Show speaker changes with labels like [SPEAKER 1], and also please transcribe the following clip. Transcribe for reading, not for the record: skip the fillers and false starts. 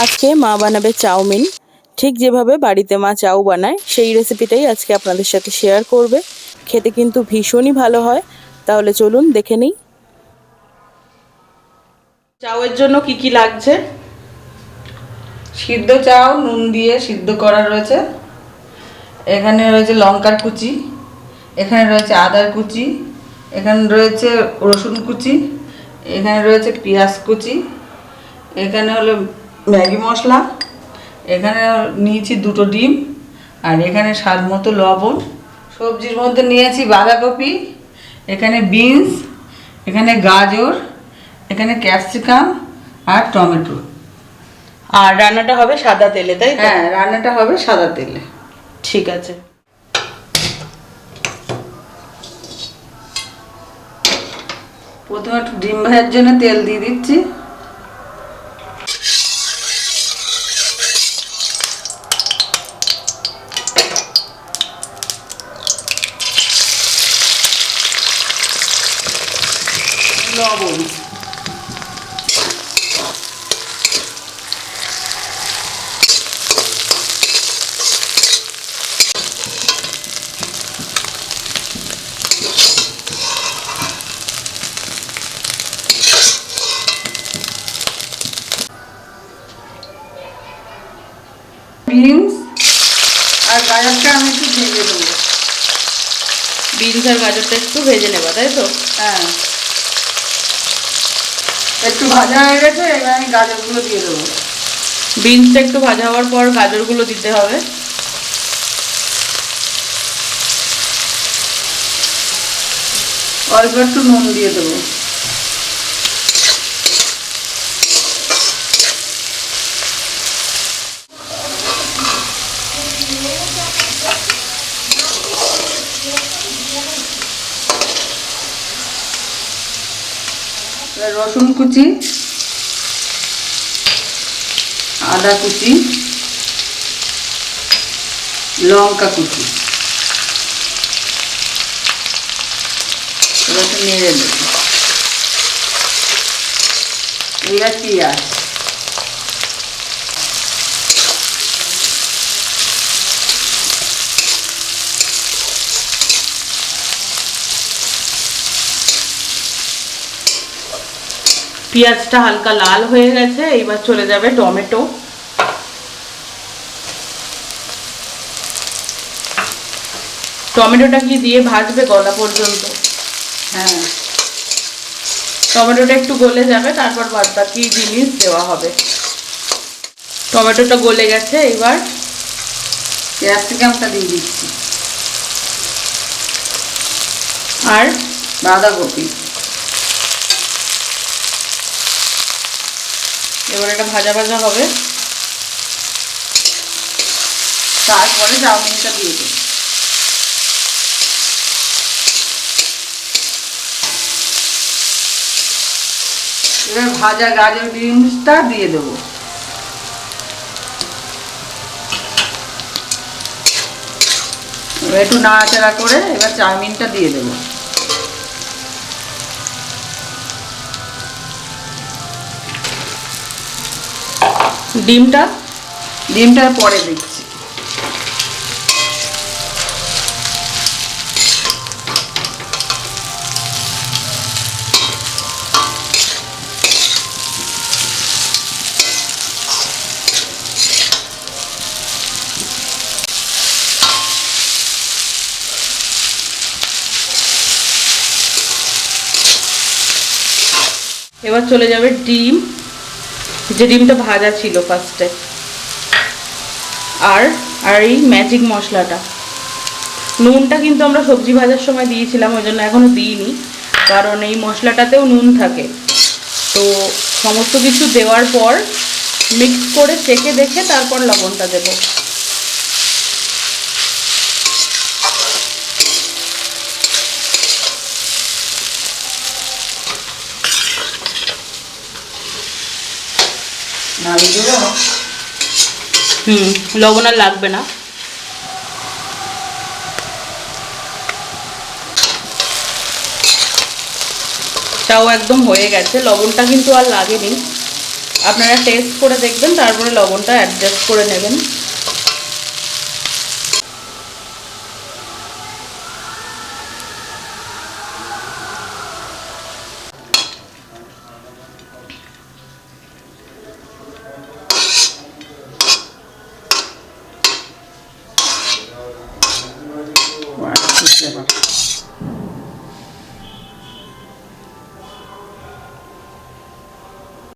[SPEAKER 1] আজকে মা বানাবে চাউমিন। ঠিক যেভাবে বাড়িতে মা চাউ বানায় সেই রেসিপিটাই আজকে আপনাদের সাথে শেয়ার করবে। খেতে কিন্তু ভীষণই ভালো হয়। তাহলে চলুন দেখে নিই। চাউয়ের জন্য কি কি লাগছে?
[SPEAKER 2] সিদ্ধ চাউ নুন দিয়ে সিদ্ধ করা রয়েছে, এখানে রয়েছে লঙ্কার কুচি, এখানে রয়েছে আদার কুচি, এখানে রয়েছে রসুন কুচি, এখানে রয়েছে পেঁয়াজ কুচি, এখানে হলো ম্যাগি মশলা, এখানে নিয়েছি দুটো ডিম, আর এখানে স্বাদ মতো লবণ। সবজির মধ্যে নিয়েছি বাঁধাকপি, এখানে বিনস, এখানে গাজর, এখানে ক্যাপসিকাম আর টমেটো।
[SPEAKER 1] আর রান্নাটা হবে সাদা তেলে, তাই তো?
[SPEAKER 2] হ্যাঁ, রান্নাটা হবে সাদা তেলে।
[SPEAKER 1] ঠিক আছে।
[SPEAKER 2] প্রথমে একটু ডিম ভাজার জন্য তেল দিয়ে দিচ্ছি। লবণ, বিনস আর গাজরটা আমি একটু ভেজে দেবো।
[SPEAKER 1] বিনস আর গাজরটা একটু ভেজে নেবা, তাই তো?
[SPEAKER 2] হ্যাঁ, একটু ভাজা হয়ে গেছে, এবার আমি গাজরগুলো দিয়ে দেবো।
[SPEAKER 1] বিনসটা একটু ভাজা হওয়ার পর গাজরগুলো দিতে হবে।
[SPEAKER 2] অল্প একটু নুন দিয়ে দেবো। রসুন কুচি, আদা কুচি, লঙ্কা কুচি, এবার একটু নেড়ে দেবো। এবার পেঁয়াজ,
[SPEAKER 1] পেঁয়াজটা হালকা লাল হয়ে গেছে, এইবার চলে যাবে টমেটো। টমেটোটা কি দিয়ে ভাজবে গলা পর্যন্ত?
[SPEAKER 2] হ্যাঁ,
[SPEAKER 1] টমেটোটা একটু গলে যাবে, তারপর বাদ বাকি জিনিস দেওয়া হবে। টমেটোটা গলে গেছে, এবার
[SPEAKER 2] ক্যাপসিকামটা দিয়ে দিচ্ছি,
[SPEAKER 1] আর
[SPEAKER 2] বাঁধাকপি।
[SPEAKER 1] এবার এটা ভাজা ভাজা হবে।
[SPEAKER 2] তারপরে চাউমিনটা দিয়ে দেবো। এবার ভাজা গাজর বিনসটা দিয়ে দেবো। এবার একটু নাড়াচাড়া করে এবার চাউমিনটা দিয়ে দেবো। ডিমটা পরে দিচ্ছি।
[SPEAKER 1] এবার চলে যাবে ডিম, যে ডিমটা ভাজা ছিল ফার্স্টে, আর আর এই ম্যাজিক মশলাটা। নুনটা কিন্তু আমরা সবজি ভাজার সময় দিয়েছিলাম, ওই জন্য এখনো দিইনি, কারণ এই মশলাটাতেও নুন থাকে। তো সমস্ত কিছু দেওয়ার পর মিক্স করে চেখে দেখে তারপর লবণটা দেব। লবণ আর লাগবে না। চাও একদম হয়ে গেছে, লবণটা কিন্তু আর লাগেনি। আপনারা টেস্ট করে দেখবেন, তারপরে লবণটা অ্যাডজাস্ট করে নেবেন।
[SPEAKER 3] Wow, good flavor.